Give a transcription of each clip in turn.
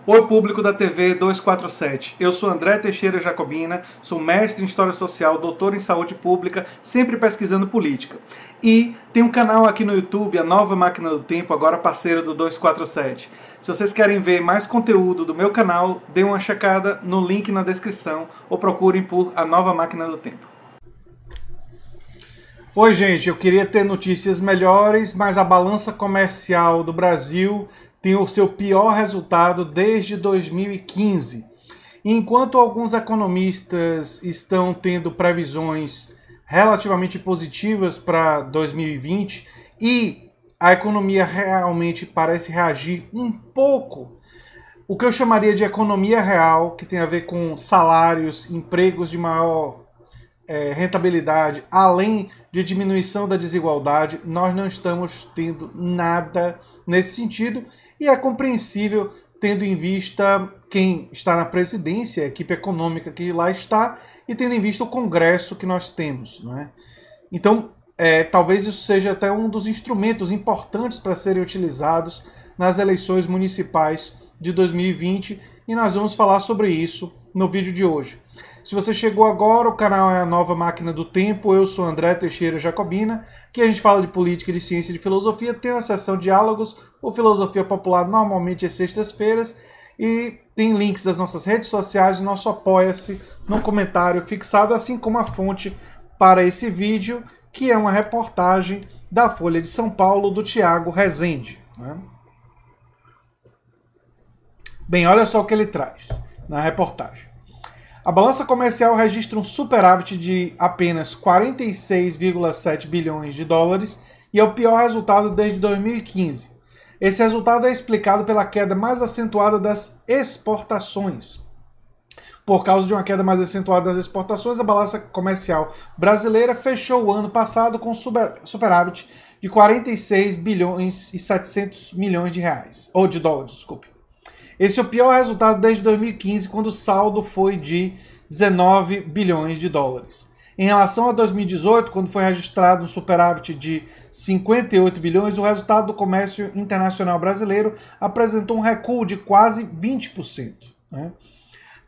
Oi, público da TV 247. Eu sou André Teixeira Jacobina, sou mestre em História Social, doutor em Saúde Pública, sempre pesquisando política. E tem um canal aqui no YouTube, a Nova Máquina do Tempo, agora parceiro do 247. Se vocês querem ver mais conteúdo do meu canal, dê uma checada no link na descrição ou procurem por a Nova Máquina do Tempo. Oi, gente, eu queria ter notícias melhores, mas a balança comercial do Brasil tem o seu pior resultado desde 2015. Enquanto alguns economistas estão tendo previsões relativamente positivas para 2020 e a economia realmente parece reagir um pouco, o que eu chamaria de economia real, que tem a ver com salários, empregos de maior rentabilidade, além de diminuição da desigualdade, nós não estamos tendo nada nesse sentido e é compreensível tendo em vista quem está na presidência, a equipe econômica que lá está e tendo em vista o Congresso que nós temos, não é? Então, talvez isso seja até um dos instrumentos importantes para serem utilizados nas eleições municipais de 2020 e nós vamos falar sobre isso no vídeo de hoje. Se você chegou agora, o canal é a Nova Máquina do Tempo, eu sou André Teixeira Jacobina, que a gente fala de política, de ciência e de filosofia, tem uma seção Diálogos ou Filosofia Popular, normalmente às sextas-feiras, e tem links das nossas redes sociais, o nosso Apoia-se no comentário fixado, assim como a fonte para esse vídeo, que é uma reportagem da Folha de São Paulo, do Tiago Rezende, né? Bem, olha só o que ele traz na reportagem. A balança comercial registra um superávit de apenas 46,7 bilhões de dólares e é o pior resultado desde 2015. Esse resultado é explicado pela queda mais acentuada das exportações. Por causa de uma queda mais acentuada das exportações, a balança comercial brasileira fechou o ano passado com superávit de 46 bilhões e 700 milhões de reais, ou de dólares, desculpe. Esse é o pior resultado desde 2015, quando o saldo foi de 19 bilhões de dólares. Em relação a 2018, quando foi registrado um superávit de 58 bilhões, o resultado do comércio internacional brasileiro apresentou um recuo de quase 20%. Né?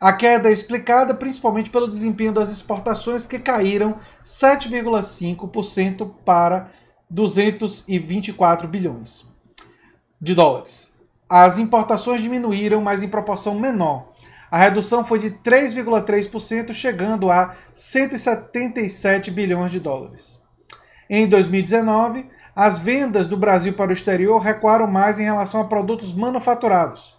A queda é explicada principalmente pelo desempenho das exportações, que caíram 7,5% para 224 bilhões de dólares. As importações diminuíram, mas em proporção menor. A redução foi de 3,3%, chegando a 177 bilhões de dólares. Em 2019, as vendas do Brasil para o exterior recuaram mais em relação a produtos manufaturados.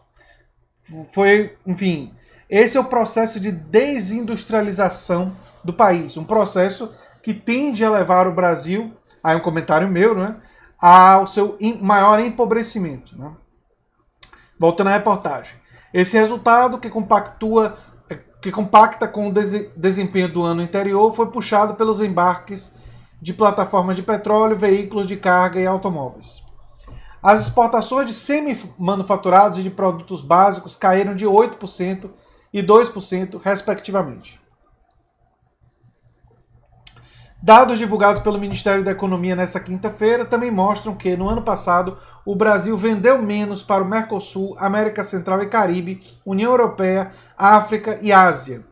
Esse é o processo de desindustrialização do país, um processo que tende a levar o Brasil, aí um comentário meu, né, ao seu maior empobrecimento, né? Voltando à reportagem. Esse resultado, que compacta com o desempenho do ano anterior, foi puxado pelos embarques de plataformas de petróleo, veículos de carga e automóveis. As exportações de semi-manufaturados e de produtos básicos caíram de 8% e 2%, respectivamente. Dados divulgados pelo Ministério da Economia nesta quinta-feira também mostram que, no ano passado, o Brasil vendeu menos para o Mercosul, América Central e Caribe, União Europeia, África e Ásia.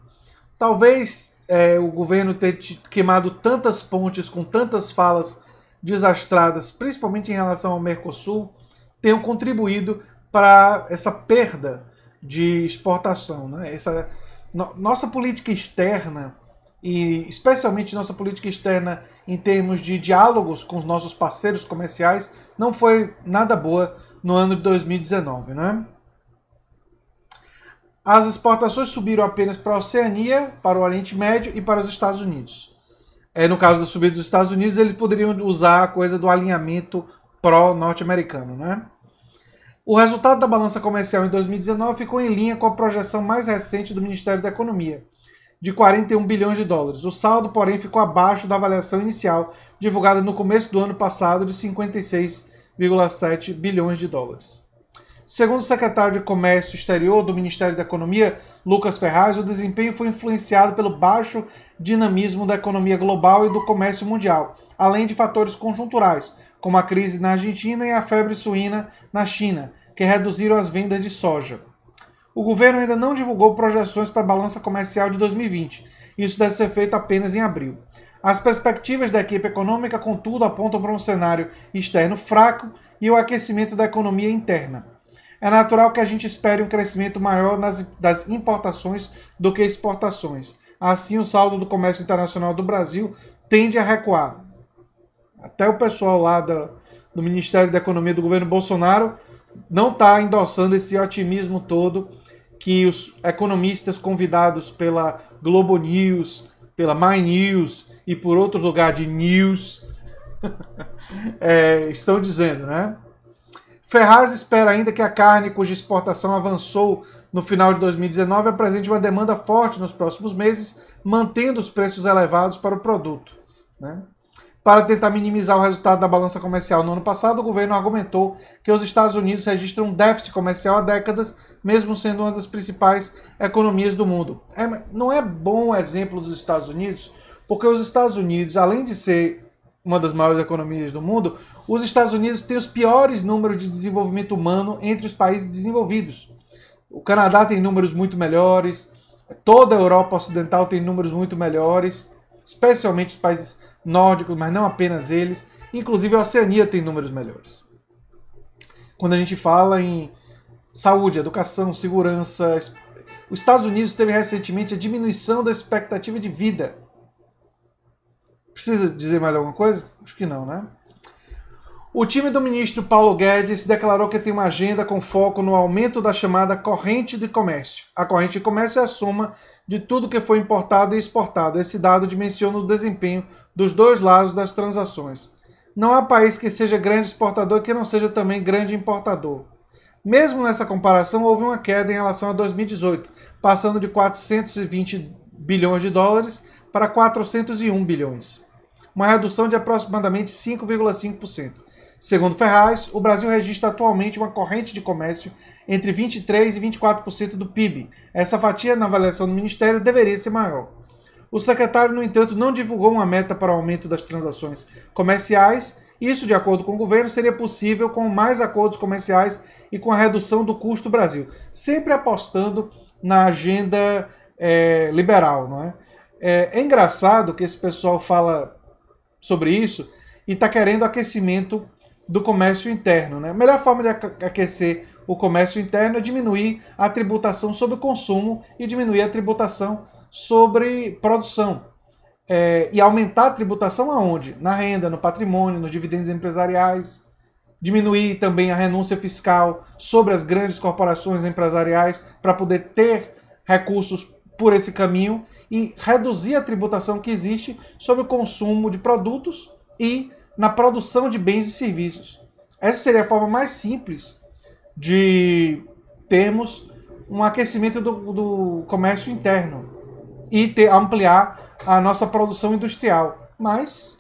Talvez o governo tenha queimado tantas pontes com tantas falas desastradas, principalmente em relação ao Mercosul, tenham contribuído para essa perda de exportação, né? Nossa política externa, e especialmente nossa política externa em termos de diálogos com os nossos parceiros comerciais, não foi nada boa no ano de 2019, né? As exportações subiram apenas para a Oceania, para o Oriente Médio e para os Estados Unidos. No caso da subida dos Estados Unidos, eles poderiam usar a coisa do alinhamento pró-norte-americano, né? O resultado da balança comercial em 2019 ficou em linha com a projeção mais recente do Ministério da Economia, de 41 bilhões de dólares. O saldo, porém, ficou abaixo da avaliação inicial, divulgada no começo do ano passado, de 56,7 bilhões de dólares. Segundo o secretário de Comércio Exterior do Ministério da Economia, Lucas Ferraz, o desempenho foi influenciado pelo baixo dinamismo da economia global e do comércio mundial, além de fatores conjunturais, como a crise na Argentina e a febre suína na China, que reduziram as vendas de soja. O governo ainda não divulgou projeções para a balança comercial de 2020. Isso deve ser feito apenas em abril. As perspectivas da equipe econômica, contudo, apontam para um cenário externo fraco e o aquecimento da economia interna. É natural que a gente espere um crescimento maior das importações do que exportações. Assim, o saldo do comércio internacional do Brasil tende a recuar. Até o pessoal lá do Ministério da Economia do governo Bolsonaro não está endossando esse otimismo todo que os economistas convidados pela Globo News, pela My News e por outro lugar de news estão dizendo, né? Ferraz espera ainda que a carne cuja exportação avançou no final de 2019 apresente uma demanda forte nos próximos meses, mantendo os preços elevados para o produto, né? Para tentar minimizar o resultado da balança comercial no ano passado, o governo argumentou que os Estados Unidos registram um déficit comercial há décadas, mesmo sendo uma das principais economias do mundo. Não é bom o exemplo dos Estados Unidos, porque os Estados Unidos, além de ser uma das maiores economias do mundo, os Estados Unidos têm os piores números de desenvolvimento humano entre os países desenvolvidos. O Canadá tem números muito melhores, toda a Europa Ocidental tem números muito melhores, especialmente os países nórdicos, mas não apenas eles. Inclusive a Oceania tem números melhores. Quando a gente fala em saúde, educação, segurança, os Estados Unidos teve recentemente a diminuição da expectativa de vida. Precisa dizer mais alguma coisa? Acho que não, né? O time do ministro Paulo Guedes declarou que tem uma agenda com foco no aumento da chamada corrente de comércio. A corrente de comércio é a soma de tudo que foi importado e exportado. Esse dado dimensiona o desempenho dos dois lados das transações. Não há país que seja grande exportador que não seja também grande importador. Mesmo nessa comparação, houve uma queda em relação a 2018, passando de 420 bilhões de dólares para 401 bilhões. Uma redução de aproximadamente 5,5%. Segundo Ferraz, o Brasil registra atualmente uma corrente de comércio entre 23% e 24% do PIB. Essa fatia, na avaliação do Ministério, deveria ser maior. O secretário, no entanto, não divulgou uma meta para o aumento das transações comerciais. Isso, de acordo com o governo, seria possível com mais acordos comerciais e com a redução do custo do Brasil. Sempre apostando na agenda liberal, não é? É engraçado que esse pessoal fala sobre isso e está querendo aquecimento do comércio interno, né? A melhor forma de aquecer o comércio interno é diminuir a tributação sobre consumo e diminuir a tributação sobre produção. E aumentar a tributação aonde? Na renda, no patrimônio, nos dividendos empresariais. Diminuir também a renúncia fiscal sobre as grandes corporações empresariais para poder ter recursos por esse caminho e reduzir a tributação que existe sobre o consumo de produtos e na produção de bens e serviços. Essa seria a forma mais simples de termos um aquecimento do comércio interno e ampliar a nossa produção industrial. Mas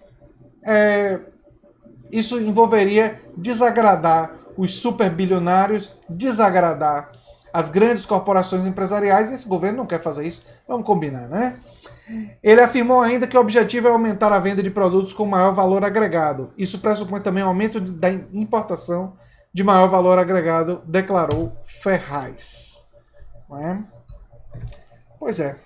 isso envolveria desagradar os superbilionários, desagradar as grandes corporações empresariais, e esse governo não quer fazer isso. Vamos combinar, né? Ele afirmou ainda que o objetivo é aumentar a venda de produtos com maior valor agregado. Isso pressupõe também o aumento da importação de maior valor agregado, declarou Ferraz. Não é? Pois é.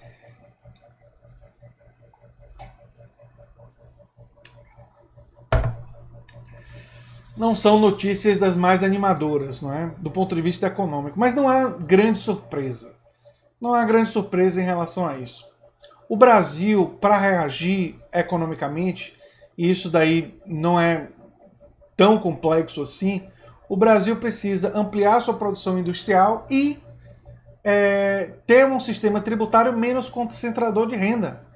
Não são notícias das mais animadoras, não é? Do ponto de vista econômico. Mas não há grande surpresa. Não há grande surpresa em relação a isso. O Brasil, para reagir economicamente, e isso daí não é tão complexo assim, o Brasil precisa ampliar sua produção industrial e ter um sistema tributário menos concentrador de renda.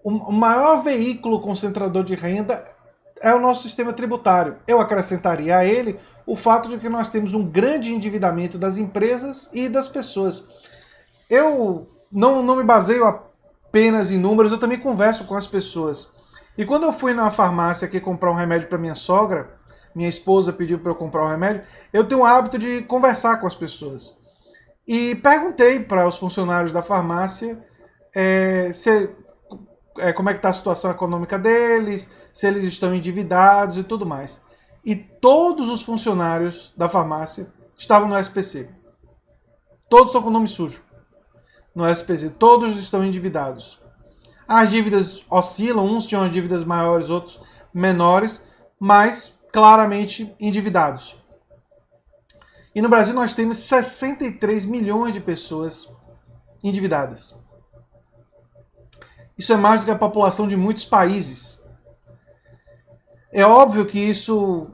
O maior veículo concentrador de renda é o nosso sistema tributário. Eu acrescentaria a ele o fato de que nós temos um grande endividamento das empresas e das pessoas. Eu não me baseio apenas em números, eu também converso com as pessoas. E quando eu fui na farmácia aqui comprar um remédio para minha sogra, minha esposa pediu para eu comprar um remédio, eu tenho o hábito de conversar com as pessoas. E perguntei para os funcionários da farmácia como é que está a situação econômica deles, se eles estão endividados e tudo mais. E todos os funcionários da farmácia estavam no SPC. Todos estão com nome sujo no SPC, todos estão endividados. As dívidas oscilam, uns tinham dívidas maiores, outros menores, mas claramente endividados. E no Brasil nós temos 63 milhões de pessoas endividadas. Isso é mais do que a população de muitos países. É óbvio que isso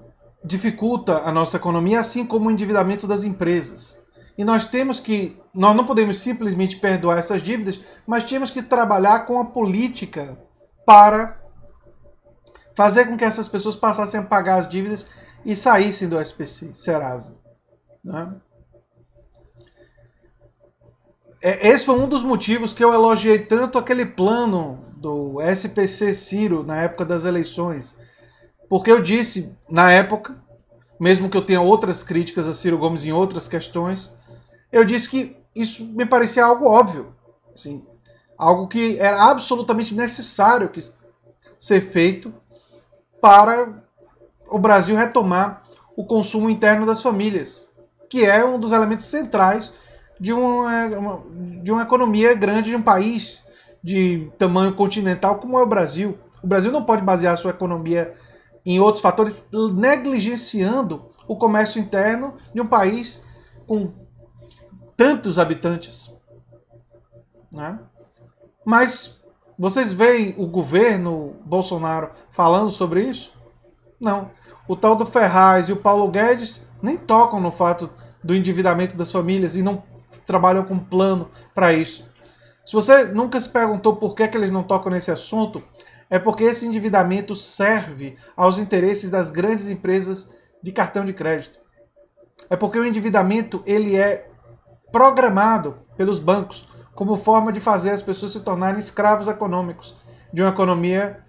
dificulta a nossa economia, assim como o endividamento das empresas. E nós não podemos simplesmente perdoar essas dívidas, mas temos que trabalhar com a política para fazer com que essas pessoas passassem a pagar as dívidas e saíssem do SPC, Serasa. Né? Esse foi um dos motivos que eu elogiei tanto aquele plano do SPC Ciro na época das eleições. Porque eu disse, na época, mesmo que eu tenha outras críticas a Ciro Gomes em outras questões, eu disse que isso me parecia algo óbvio. Assim, algo que era absolutamente necessário ser feito para o Brasil retomar o consumo interno das famílias, que é um dos elementos centrais de uma economia grande, de um país de tamanho continental como é o Brasil. O Brasil não pode basear a sua economia em outros fatores, negligenciando o comércio interno de um país com tantos habitantes. Né? Mas vocês veem o governo Bolsonaro falando sobre isso? Não. O tal do Ferraz e o Paulo Guedes nem tocam no fato do endividamento das famílias e não trabalham com plano para isso. Se você nunca se perguntou por que eles não tocam nesse assunto, é porque esse endividamento serve aos interesses das grandes empresas de cartão de crédito. É porque o endividamento ele é programado pelos bancos como forma de fazer as pessoas se tornarem escravos econômicos de uma economia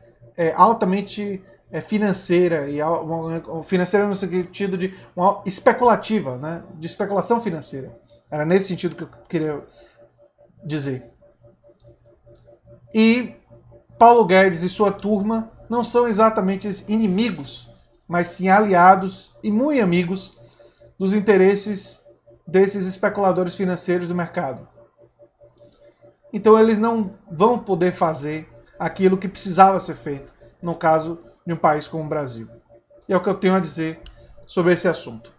altamente financeira, e financeira no sentido de uma especulativa, né? De especulação financeira. Era nesse sentido que eu queria dizer. E Paulo Guedes e sua turma não são exatamente inimigos, mas sim aliados e muito amigos dos interesses desses especuladores financeiros do mercado. Então eles não vão poder fazer aquilo que precisava ser feito, no caso de um país como o Brasil. E é o que eu tenho a dizer sobre esse assunto.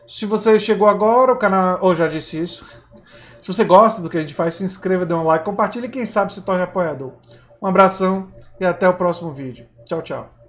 Se você chegou agora, o canal... ou já disse isso. Se você gosta do que a gente faz, se inscreva, dê um like, compartilhe e quem sabe se torne apoiador. Um abração e até o próximo vídeo. Tchau, tchau.